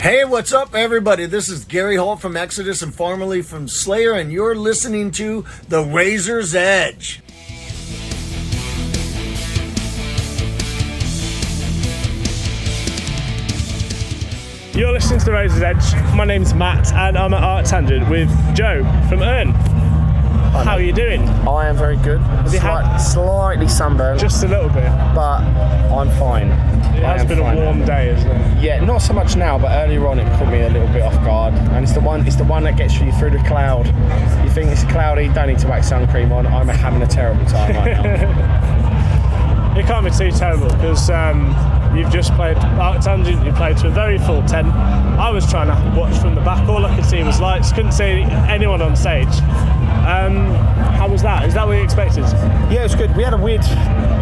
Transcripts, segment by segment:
Hey, what's up, everybody? This is Gary Holt from Exodus and formerly from Slayer, and you're listening to The Razor's Edge. You're listening to The Razor's Edge. My name's Matt, and I'm at ArcTanGent with Joe from Urne. How are you doing? I am very good. Slightly sunburned. Just a little bit. But I'm fine. It has been a warm day, isn't it? Yeah, not so much now, but earlier on it caught me a little bit off guard. And it's the one that gets you through the cloud. You think it's cloudy, don't need to wax sun cream on. I'm having a terrible time right now. It can't be too terrible because you've just played ArcTanGent, you played to a very full tent. I was trying to watch from the back, all I could see was lights, couldn't see anyone on stage. How was that? Is that what you expected? Yeah, it was good. We had a weird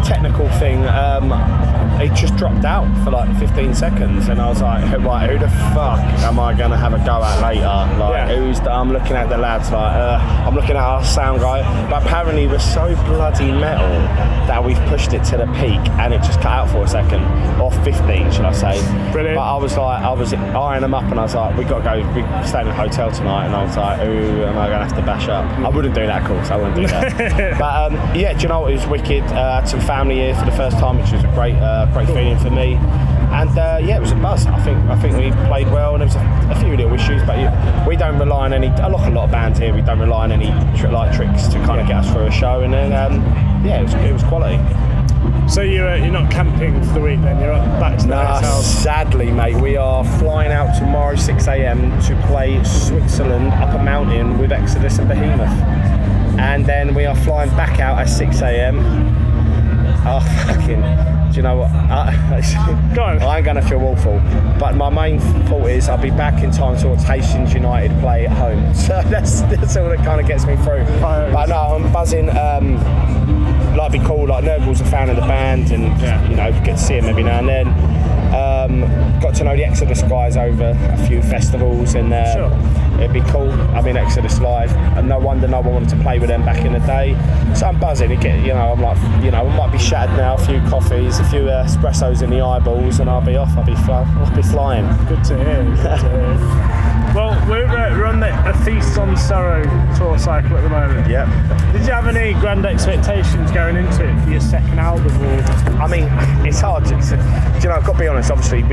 technical thing. It just dropped out for like 15 seconds, and I was like, right, who the fuck am I going to have a go at later? I'm looking at the lads, I'm looking at our sound guy, but apparently we're so bloody metal that we've pushed it to the peak, and it just cut out for a second, or 15, should I say. Brilliant. But I was eyeing them up, and I was like, we got to go, we're staying in a hotel tonight, and I was like, who am I going to have to bash up? I wouldn't do that, of course, I wouldn't do that. But yeah, do you know what, it was wicked. I had some family here for the first time, which was a great feeling for me. And yeah, it was a buzz. I think we played well, and there was a few little issues, but we don't rely on any. A lot of bands here, we don't rely on any tricks to kind of get us through a show. And then yeah, it was quality. So you're not camping for the week then? You're back to the hotels? Sadly, mate, we are flying out tomorrow 6 a.m. to play Switzerland up a mountain with Exodus and Behemoth, and then we are flying back out at 6 a.m. Oh fucking. Do you know what? I'm going to feel awful. But my main thought is I'll be back in time to watch Hastings United play at home. So that's all that kind of gets me through. But no, I'm buzzing. Like, it'd be cool. Like, Nurgle's a fan of the band, and you know, get to see him every now and then. Got to know the Exodus guys over a few festivals, and it'd be cool. I mean, Exodus live, and no wonder no one wanted to play with them back in the day. So I'm buzzing. I'm like, I might be shattered now. A few coffees, a few espressos in the eyeballs, and I'll be off. I'll be flying. Good to hear. Good to hear. Well, we're on the Feast on Sorrow tour cycle at the moment. Yep. Did you have any grand expectations going into it for your second album? I mean, it's hard to I've got to be honest. Obviously,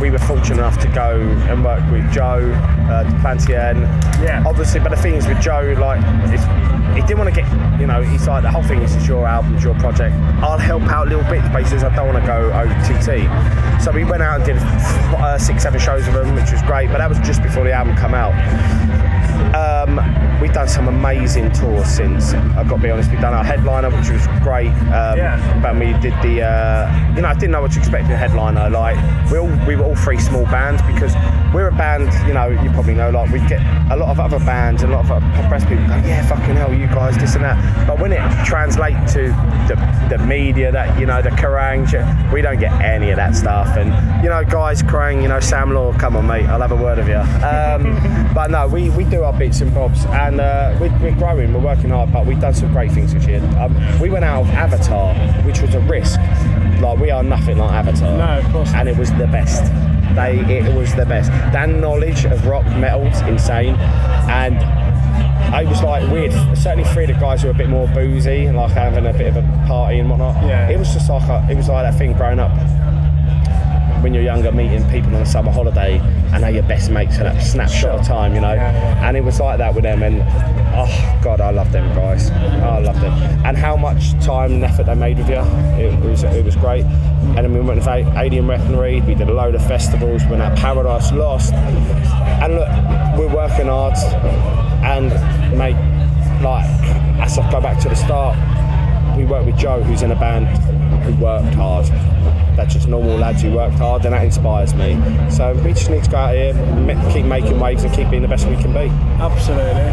we were fortunate enough to go and work with Joe Plantier. Yeah. Obviously, but the thing is with Joe, like, he didn't want to get, he's like, the whole thing is your album, it's your project. I'll help out little bits, but he says I don't want to go OTT. So we went out and did 6-7 shows with him, which was great, but that was just before the album come out. We've done some amazing tours since. I've got to be honest. We've done our headliner, which was great. But we did the, I didn't know what to expect in a headliner. Like, we were all three small bands, because we're a band, you probably know, like, we get a lot of other bands, and a lot of press people go, yeah, fucking hell, you guys, this and that. But when it translates to the media, that, the Kerrang, we don't get any of that stuff. And, guys, Kerrang, Sam Law, come on, mate, I'll have a word of you. But no, we do our bits and bobs, and we're growing, we're working hard, but we've done some great things this year. We went out of Avatar, which was a risk. Like, we are nothing like Avatar. No, of course not. And it was the best. It was the best. Their knowledge of rock metal's insane, and it was like weird. Certainly three of the guys who were a bit more boozy and like having a bit of a party and whatnot. Yeah. It was just like that thing growing up when you're younger, meeting people on a summer holiday, and they're your best mates for that snapshot of time, And it was like that with them, and oh god, I love them guys. I love them, and how much time and effort they made with you. It was great. And then we went to Alien Weaponry. We did a load of festivals. We went out Paradise Lost, and look, we're working hard. And mate, like, as I go back to the start, we worked with Joe, who's in a band who worked hard. They're just normal lads who worked hard, and that inspires me. So we just need to go out here, keep making waves, and keep being the best we can be. Absolutely.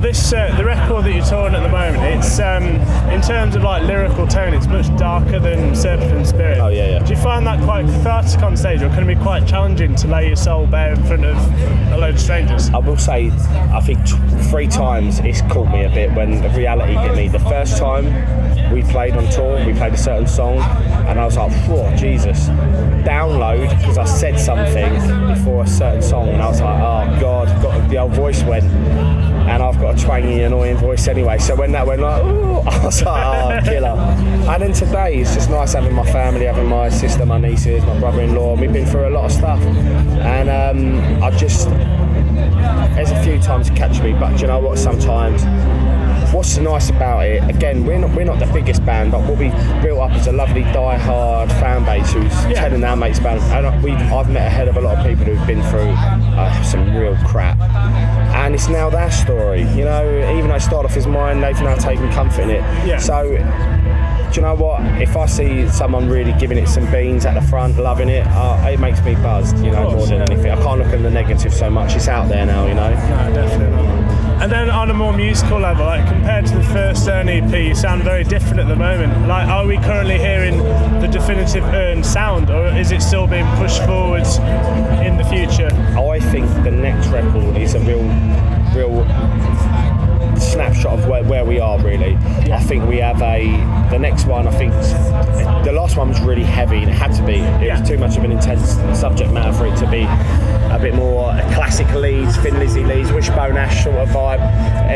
this the record that you're touring at the moment, it's in terms of like lyrical tone, it's much darker than Surfing Spirit. Oh yeah. Do you find that quite cathartic on stage, or can it be quite challenging to lay your soul bare in front of a load of strangers? I will say, I think 3 times it's caught me a bit when the reality hit me. The first time we played on tour, we played a certain song, and I was like, whoa, Jesus. Download, because I said something before a certain song, and I was like, oh God, the old voice went, and I've got a twangy, annoying voice anyway. So when that went like, ooh, I was like, oh, killer. And then today, it's just nice having my family, having my sister, my nieces, my brother-in-law. We've been through a lot of stuff, and there's a few times to catch me, but you know what? Sometimes, what's nice about it? Again, we're not the biggest band, but what we built up is a lovely die-hard fan base who's telling our mates about. And I've met a hell of a lot of people who've been through some real crap, and it's now their story. You know, even though it started off as mine, they've now taken comfort in it. Yeah. So, do you know what? If I see someone really giving it some beans at the front, loving it, it makes me buzzed, you know, more than anything. I can't look at the negative so much. It's out there now, you know. No, definitely not. And then on a more musical level, like compared to the first Urne EP, you sound very different at the moment. Like, are we currently hearing the definitive Urne sound, or is it still being pushed forwards in the future? I think the next record is a real snapshot of where we are, really. Yeah. I think we have the next one, I think the last one was really heavy, and it had to be. It was too much of an intense subject matter for it to be a bit more classic leads, Thin Lizzy leads, Wishbone Ash sort of vibe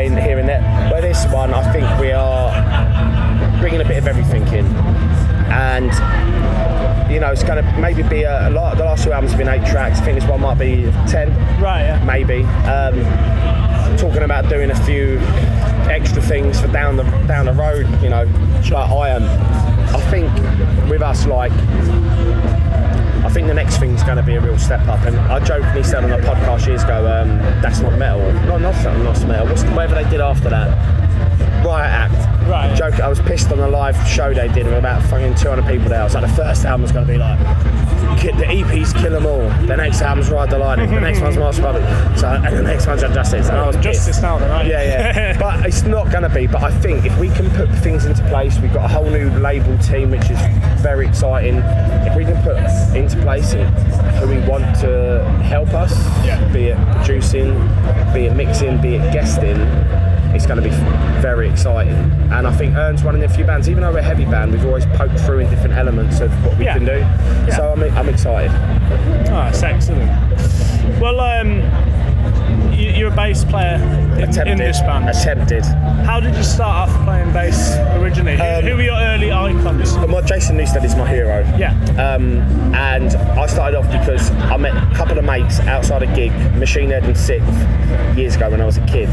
in here and there. Where this one, I think we are bringing a bit of everything in, and you know, it's going to maybe be a lot. The last 2 albums have been 8 tracks. I think this one might be 10, right? Yeah, maybe. Talking about doing a few extra things for down the road, you know. But I think with us, like, I think the next thing's going to be a real step up. And I jokingly said on a podcast years ago, that's not metal. Not metal. Whatever they did after that. Riot Act. Right. Joke. I was pissed on the live show they did with about fucking 200 people there. I was like, the first album's going to be like, the EP's Kill 'Em All. The next album's Ride the Lightning. The next one's Master Puppet. And the next one's Justice. And I was Justice pissed. now, then, right? Yeah. But it's not going to be. But I think if we can put things into place, we've got a whole new label team, which is very exciting. If we can put into place who we want to help us, be it producing, be it mixing, be it guesting, it's going to be very exciting. And I think Urne's one of the few bands, even though we're a heavy band, we've always poked through in different elements of what we can do. Yeah. So I'm excited. Oh, that's excellent. Well, you're a bass player in this band. Attempted. How did you start off playing bass originally? Who were your early icons? Jason Newsted is my hero. Yeah. And I started off because I met a couple of mates outside a gig, Machine Head and Sixth, years ago when I was a kid.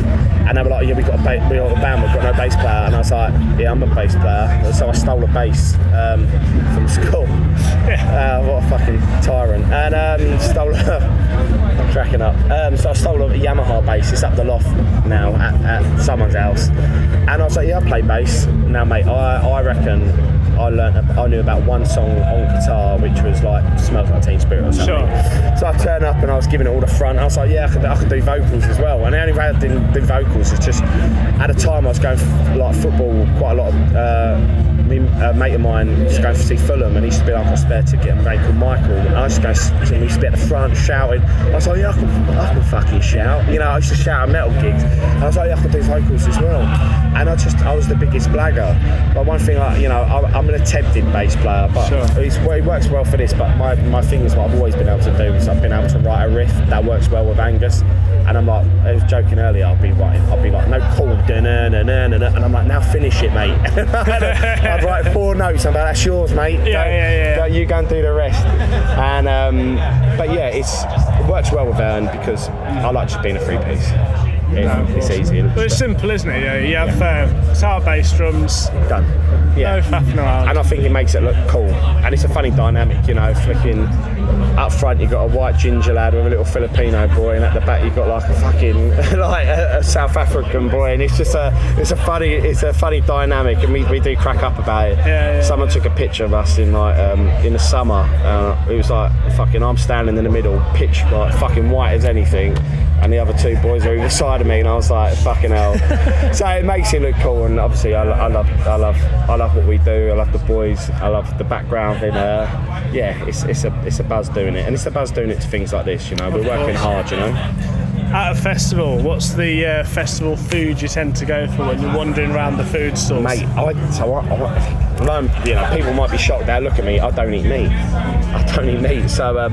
And they were like, yeah, we got a band, we've got no bass player. And I was like, yeah, I'm a bass player. So I stole a bass from school. Yeah. What a fucking tyrant. And I'm cracking up. So I stole a Yamaha bass. It's up the loft now at someone's house. And I was like, yeah, I play bass. Now, mate, I reckon I knew about one song on guitar, which was like "Smells Like Teen Spirit" or something. Sure. So I turned up and I was giving it all the front. I was like, yeah, I could do vocals as well. And the only way I didn't do vocals is just at the time I was going like football quite a lot. A mate of mine used to go to see Fulham, and he used to be like a spare ticket, and a mate called Michael. And I used to go to him, he used to be at the front shouting. I was like, yeah, I can fucking shout. You know, I used to shout at metal gigs. And I was like, yeah, I can do vocals as well. And I was the biggest blagger. But one thing, you know, I'm an attempted bass player, but it works well for this. But my thing is what I've always been able to do is I've been able to write a riff that works well with Angus. And I'm like, I was joking earlier, I'll be like, no chord, and I'm like, now finish it, mate. I'd write 4 notes. I'm like, that's yours, mate. You go and do the rest. And but yeah, it works well with Urne because I like just being a 3-piece. It's easy. But it's simple, isn't it? Yeah, you have guitar, bass, drums. Done. Yeah. No faffing around. And I think it makes it look cool. And it's a funny dynamic, you know, flicking up front you've got a white ginger lad with a little Filipino boy, and at the back you've got like a fucking like a South African boy, and it's a funny dynamic, and we do crack up about it. Someone took a picture of us in like in the summer. It was like fucking I'm standing in the middle, pitch like fucking white as anything. and the other 2 boys are either side of me, and I was like, fucking hell. So it makes it look cool, and obviously I love what we do. I love the boys. I love the background, and it's a buzz doing it, and it's a buzz doing it to things like this. You know, we're working hard. You know. At a festival, what's the festival food you tend to go for when you're wandering around the food stalls? Mate, you know, people might be shocked. They look at me. I don't eat meat. So I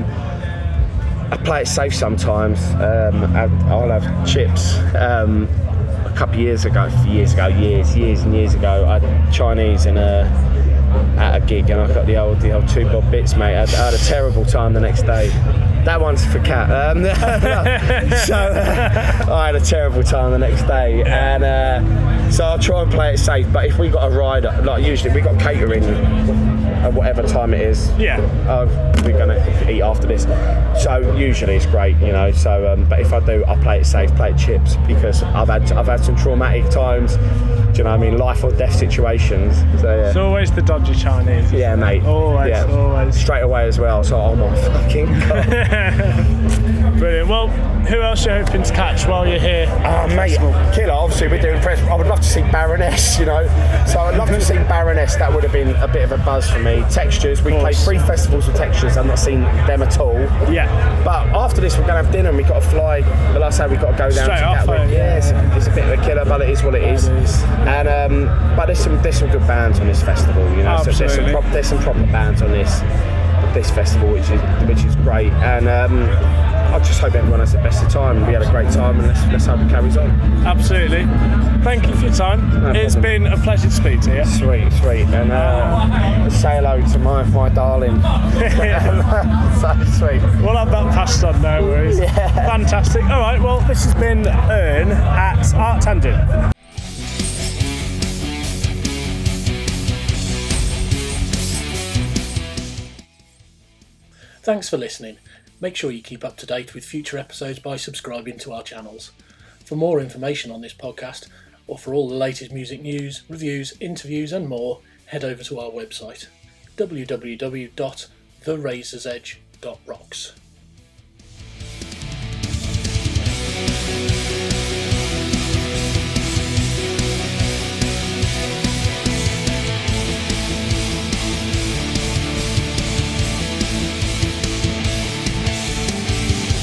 play it safe sometimes. I'll have chips. A couple of years and years ago, I had Chinese at a gig, and I got the old 2 bob bits, mate. I had a terrible time the next day. That one's for Cat. So I had a terrible time the next day, and so I'll try and play it safe. But if we got a rider, like usually we got catering at whatever time it is. Yeah. We're gonna eat after this. So usually it's great, you know. So, but if I do, I play it safe, play it chips, because I've had some traumatic times. Do you know what I mean? Life or death situations. So yeah. It's always the dodgy Chinese. Yeah, mate. Always. Straight away as well. So oh my fucking god. Brilliant. Well, who else are you hoping to catch while you're here? Mate, killer. Obviously, we're doing press. I would love to see Baroness. You know, so I'd love to see Baroness. That would have been a bit of a buzz for me. Textures. We played 3 festivals with Textures. I've not seen them at all. Yeah. But after this, we're going to have dinner, and we've got to fly. But like I say, we've got to go down straight to off. Gatwick. Yeah, it's a bit of a killer, but it is what it is. And but there's some good bands on this festival. You know, so there's some proper bands on this festival, which is great. And I just hope everyone has the best of time. We had a great time, and let's hope it carries on. Absolutely. Thank you for your time. It's been a pleasure to speak to you. Sweet. And say hello to my darling. So sweet. We'll have that passed on, no worries. Yeah. Fantastic. All right, well, this has been Urne at ArcTanGent. Thanks for listening. Make sure you keep up to date with future episodes by subscribing to our channels. For more information on this podcast, or for all the latest music news, reviews, interviews and more, head over to our website, www.therazorsedge.rocks.